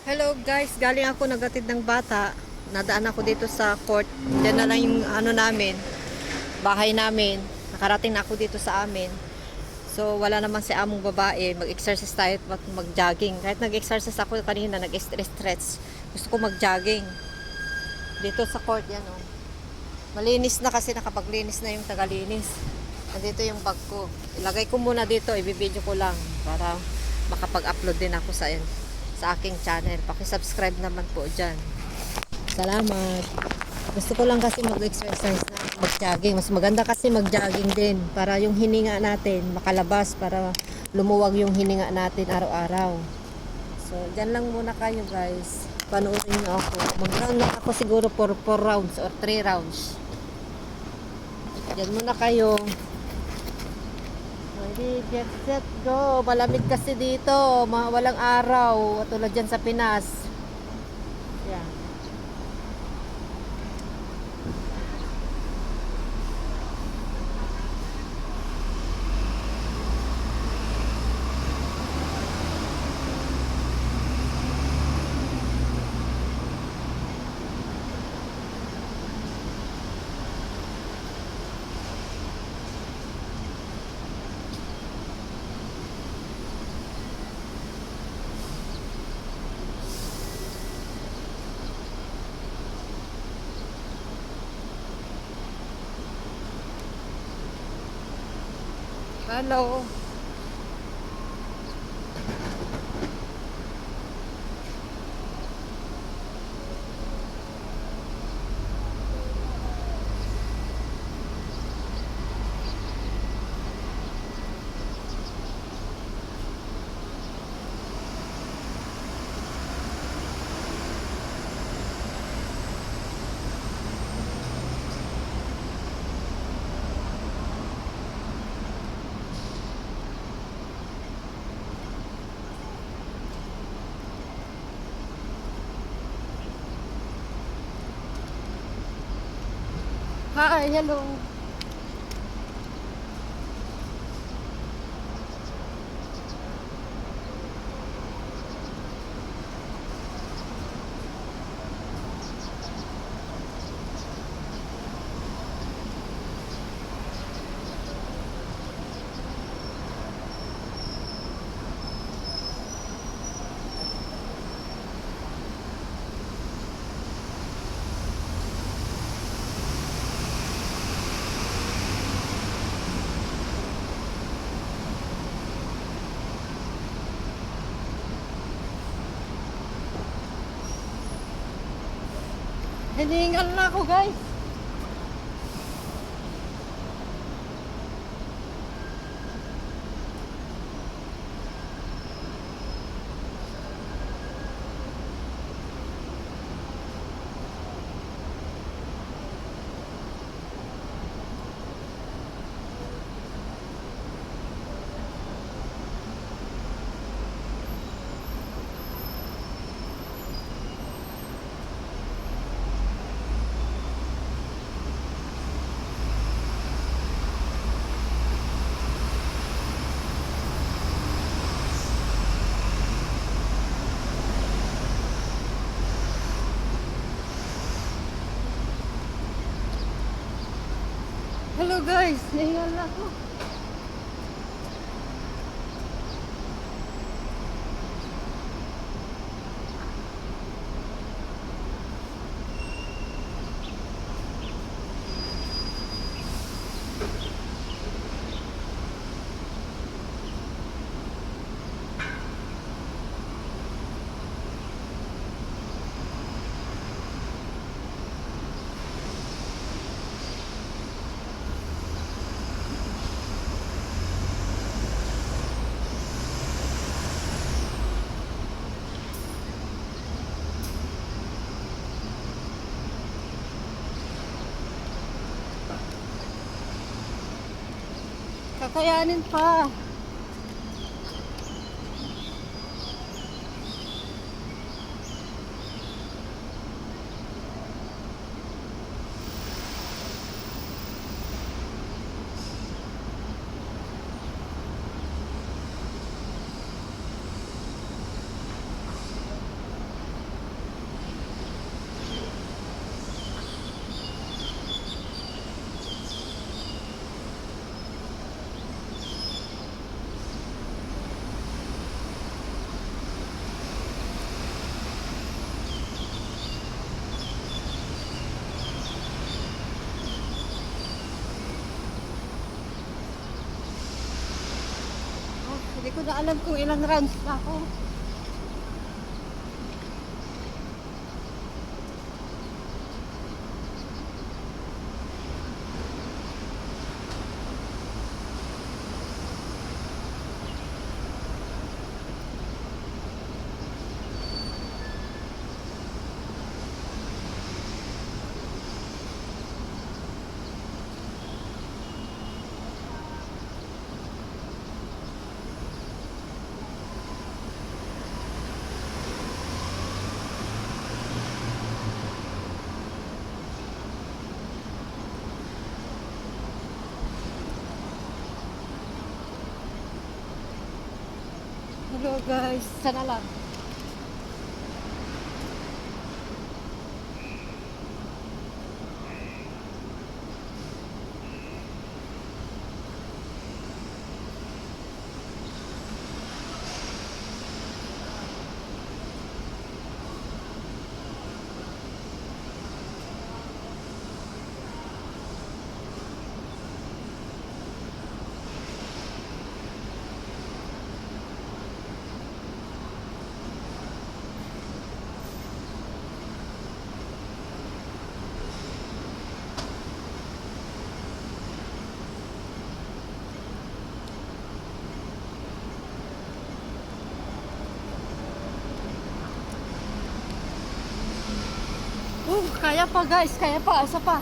Hello guys, galing ako nagatid ng bata. Nadaan ako dito sa court. Diyan na lang yung namin, bahay namin. Nakarating na ako dito sa amin. So wala naman si among babae. Mag-exercise tayo at mag-jogging. Kahit nag-exercise ako kanina, nag-stretch. Gusto ko mag-jogging. Dito sa court yan oh. Malinis na kasi nakapaglinis na yung tagalinis. Nandito yung bag ko. Ilagay ko muna dito, ibibideo ko lang para makapag-upload din ako sa aking channel. Paki-subscribe naman po dyan. Salamat. Gusto ko lang kasi mag-exercise na mag-jogging. Mas maganda kasi mag-jogging din para yung hininga natin makalabas, para lumuwag yung hininga natin araw-araw. So, dyan lang muna kayo guys. Panoorin nyo ako. Mag-round lang ako siguro for 4 rounds or 3 rounds. Dyan muna kayo. Ready, get set, go. Malamig kasi dito. Walang araw. Tulad dyan sa Pinas. Yan. Hello. Hi, hello. Hiningal na ako guys. Hello guys, hiningal na ako. Kakayanin pa. Para alam kung ilang rounds na ako. Hello guys, sana lang. Kaya pa guys, kaya pa, asa pa.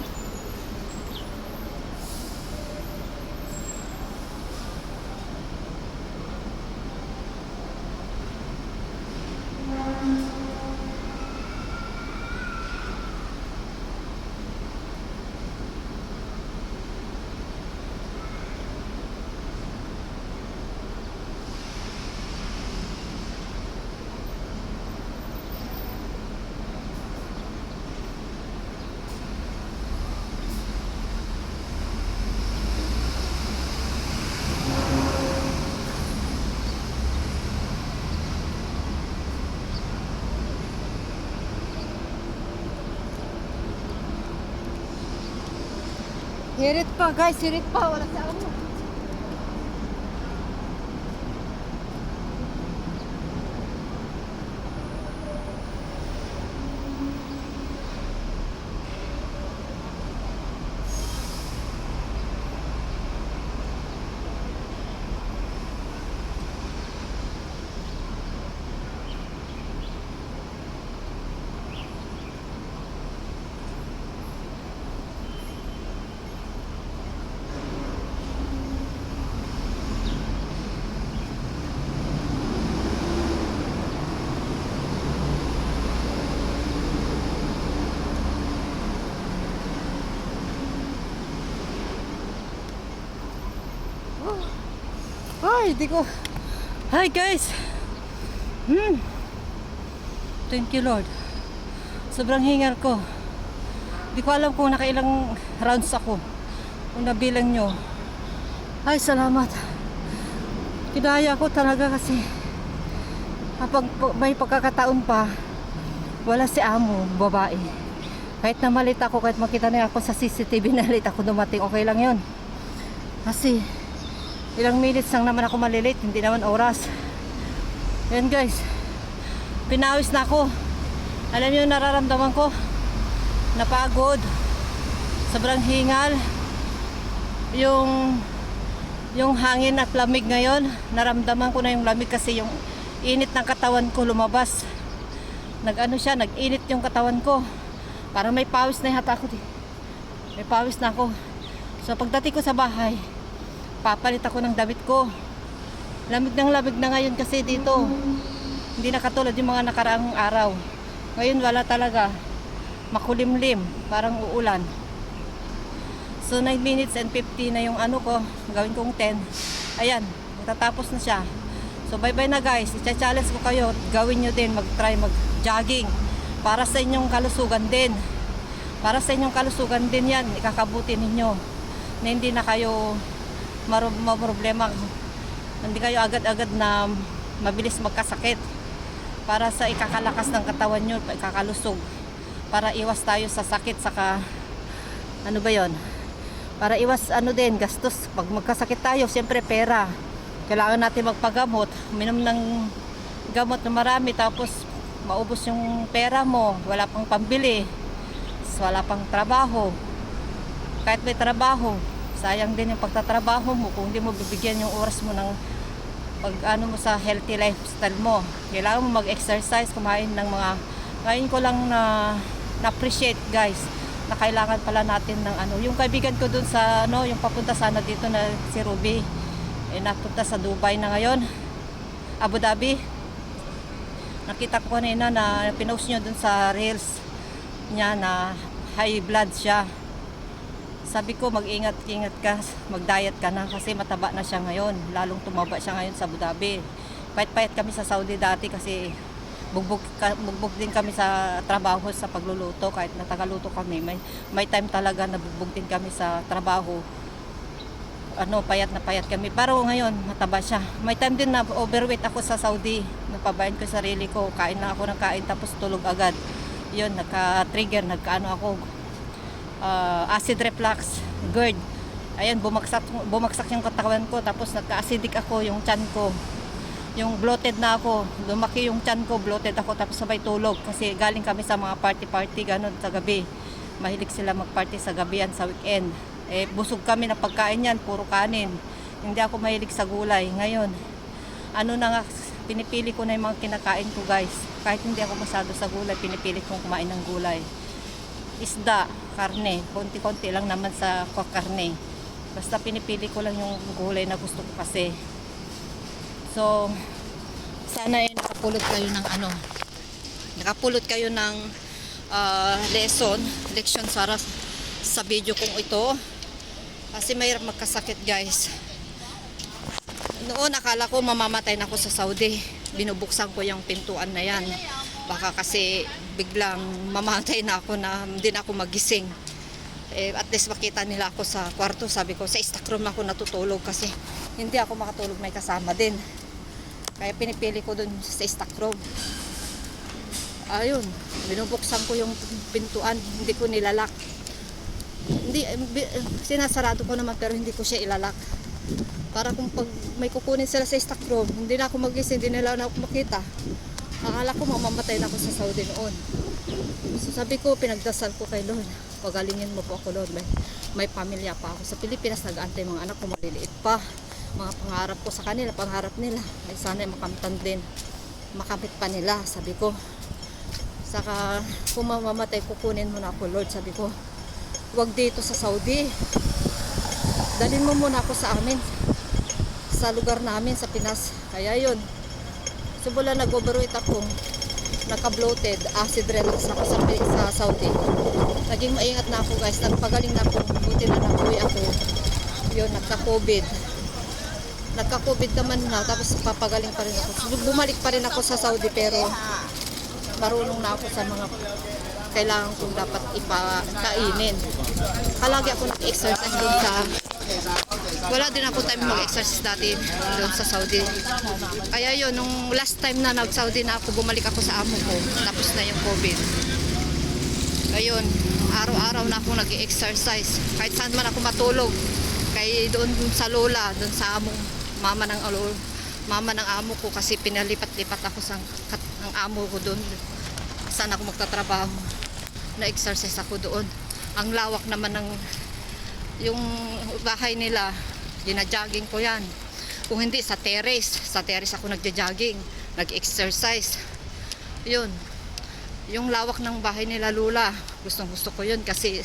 Hirit pa guys, hirit pa. Wala sa ano. Ay, di ko. Hi guys. Thank you Lord. Sobrang hingal ko. Di ko alam kung nakailang rounds ako. Kung nabilang nyo. Ay, salamat. Kinaya ko talaga kasi kapag may pagkakataon pa, wala si amo, babae. Kahit na malit ako, kahit makita na ako sa CCTV na late ako dumating, okay lang yun. Kasi ilang minutes lang naman ako malilate, hindi naman oras. Yan guys, pinawis na ako. Alam niyo nararamdaman ko, napagod, sobrang hingal. Yung hangin at lamig ngayon, naramdaman ko na yung lamig kasi yung init ng katawan ko lumabas. Nag-init yung katawan ko. Para may pawis na yata ako. May pawis na ako. So pagdating ko sa bahay, papalit ako ng damit ko. Lamig na ngayon kasi dito. Hindi na katulad yung mga nakaraang araw. Ngayon wala talaga. Makulimlim, parang uulan. So 9 minutes and 50 na yung ano ko. Gawin kong 10. Ayan, matatapos na siya. So bye bye na guys. I-challenge ko kayo. Gawin nyo din, mag-try mag-jogging. Para sa inyong kalusugan din. Para sa inyong kalusugan din yan. Ikakabuti ninyo. Na hindi na kayo problema. Hindi kayo agad-agad na mabilis magkasakit. Para sa ikakalakas ng katawan nyo, ikakalusog. Para iwas tayo sa sakit, saka ano ba yon? Para iwas ano din, gastos. Pag magkasakit tayo, siyempre pera. kailangan natin magpagamot, uminom ng gamot na marami, tapos maubos yung pera mo, wala pang pambili, wala pang trabaho. Kahit may trabaho, sayang din yung pagtatrabaho mo kung hindi mo bibigyan yung oras mo ng pag ano mo sa healthy lifestyle mo. Kailangan mo mag-exercise, kumain ng mga, ngayon ko lang na-appreciate guys, na kailangan pala natin ng ano. Yung kaibigan ko dun sa ano, yung papunta sana dito na si Ruby, napunta sa Dubai na ngayon, Abu Dhabi. Nakita ko kanina na pinost nyo dun sa reels niya na high blood siya. Sabi ko mag-ingat-ingat ka, mag-diet ka na kasi mataba na siya ngayon. Lalong tumaba siya ngayon sa Abu Dhabi. Payat-payat kami sa Saudi dati kasi bugbog din kami sa trabaho sa pagluluto. Kahit natagaluto kami, may time talaga na bugbog din kami sa trabaho. Ano, payat na payat kami. Pero ngayon, mataba siya. May time din na overweight ako sa Saudi. Napabayan ko sarili ko. Kain lang ako ng kain tapos tulog agad. Yun, nagka-trigger, nagka-ano ako, acid reflux, GERD. Ayan, bumagsak yung katawan ko, tapos nagka-acidic ako, yung tiyan ko. Yung bloated na ako, lumaki yung tiyan ko, bloated ako, tapos sabay tulog. Kasi galing kami sa mga party-party, ganun, sa gabi. Mahilig sila mag-party sa gabi yan, sa weekend. Busog kami na pagkain yan, puro kanin. Hindi ako mahilig sa gulay. Ngayon, ano na nga, pinipili ko na yung mga kinakain ko guys. Kahit hindi ako masyado sa gulay, pinipili kong kumain ng gulay. Isda, karne, konti-konti lang naman sa karne. Basta pinipili ko lang yung gulay na gusto ko kasi. So, sana nakapulot kayo ng ano, nakapulot kayo ng leksyon sa video kong ito. Kasi mahirap magkasakit guys. Noon akala ko mamamatay na ako sa Saudi. Binubuksan ko yung pintuan na yan. Baka kasi biglang mamatay na ako na hindi na ako magising. At least makita nila ako sa kwarto. Sabi ko, sa stock room ako natutulog kasi hindi ako makatulog, may kasama din. Kaya pinipili ko dun sa stock room. Ayun, binubuksan ko yung pintuan, hindi ko nilalak. Sinasarado ko naman pero hindi ko siya ilalak. Para kung pag may kukunin sila sa stock room, hindi na ako magising, hindi nila na ako makita. Akala ko mamamatay na ako sa Saudi noon. So sabi ko, pinagdasal ko kay Lord, pagalingin mo po ako Lord. May pamilya pa ako sa Pilipinas, nag-aantay mga anak ko, maliliit pa. Mga pangarap ko sa kanila, pangarap nila ay sana makamtan din, makamit pa nila, sabi ko. Saka kung mamamatay, kukunin mo na ako Lord, sabi ko. Huwag dito sa Saudi, dalhin mo muna ako sa amin, sa lugar namin sa Pinas. Kaya yun, simula nag-overweight ako, naka-bloated, acid reflux ako sa Saudi. Naging maingat na ako guys, nagpagaling na ako, buti na nakuwi ako. Yun, nagka-COVID naman na, tapos papagaling pa rin ako. Bumalik pa rin ako sa Saudi pero marunong na ako sa mga kailangan kong dapat ipakainin. Palagi ako nag-exercise doon sa, wala din ako time mag-exercise dati doon sa Saudi. Kaya yun, nung last time na nag-Saudi na ako, bumalik ako sa amo ko, tapos na yung COVID. Ayun, araw-araw na ako nag-exercise. Kahit saan man ako matulog. Kaya doon sa lola, doon sa mama ng amo ko, kasi pinalipat-lipat ako ng amo ko doon. Saan ako magtatrabaho. Na-exercise ako doon. Ang lawak naman ng yung bahay nila, gina-jogging ko yan. Kung hindi sa terrace ako nagja-jogging, nag-exercise. Yun, yung lawak ng bahay nila lula, gustong gusto ko yun kasi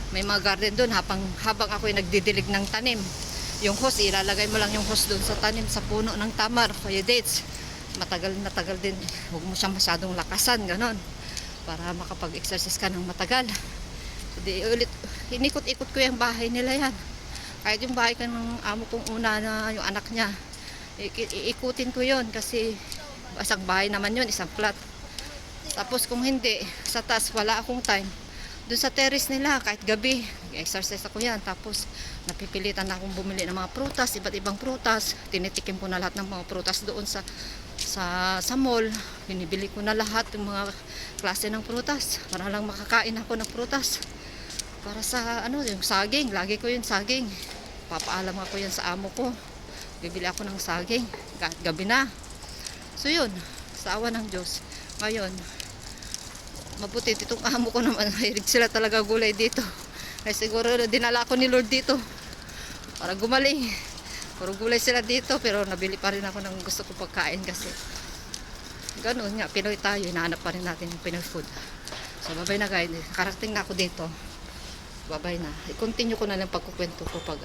may mga garden doon habang ako ay nagdidilig ng tanim. Yung hose, ilalagay mo lang yung hose doon sa tanim, sa puno ng tamar, kaya dates. Matagal din, huwag mo siyang masyadong lakasan, ganon, para makapag-exercise ka ng matagal. Hindi, inikot-ikot ko yung bahay nila yan. Kahit yung bahay ka ng amo kong una na yung anak niya, iikutin ko yon kasi isang bahay naman yun, isang flat. Tapos kung hindi, sa taas wala akong time. Doon sa terrace nila, kahit gabi, exercise ako yan. Tapos napipilitan na akong bumili ng mga prutas, iba't ibang prutas. Tinitikim ko na lahat ng mga prutas doon sa mall. Binibili ko na lahat ng mga klase ng prutas para lang makakain ako ng prutas. Para sa yung saging, lagi ko yung saging. Papaalam ako yan sa amo ko. Bibili ako ng saging. Gabi na. So yun, sa awa ng Diyos. Ngayon, mabuti itong amo ko naman. Hilig sila talaga gulay dito. Ay siguro dinala ko ni Lord dito para gumaling. Puro gulay sila dito, pero nabili pa rin ako ng gusto ko pagkain kasi ganun nga, Pinoy tayo, hinahanap pa rin natin yung Pinoy food. So babay na guys, karating na ako dito. Babay na. I-continue ko na lang pagkukwento ko pag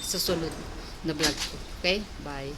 susunod na vlog ko. Okay? Bye.